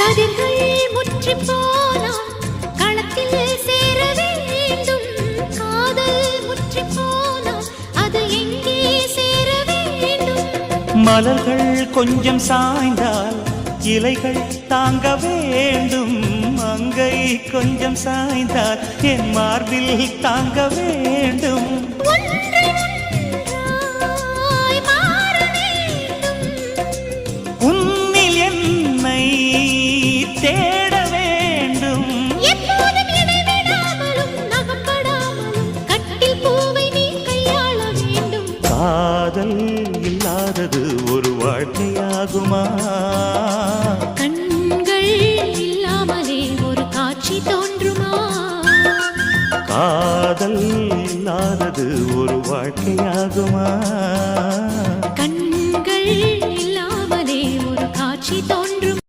கதிர்கள் முற்றி போனால் களத்தில் சேர வேண்டும். காதல் முற்றி போனால் அது எங்கே சேர வேண்டும். மலர்கள் கொஞ்சம் சாய்ந்தால் இலைகள் தாங்க வேண்டும். மங்கை கொஞ்சம் சாய்ந்தால் என் மார்பில் தாங்க வேண்டும். உன்னில் என்னை தேட வேண்டும். எப்போதும் இடைவிடாமலும் நகப்படாமலும் கட்டில் பூவை நீ கையாள வேண்டும். காதல் இல்லாதது ஒரு வாழ்க்கையாகுமா? கண்கள் இல்லாமலே ஒரு காட்சி தோன்றுமா? காதல் இல்லாதது ஒரு வாழ்க்கையாகுமா?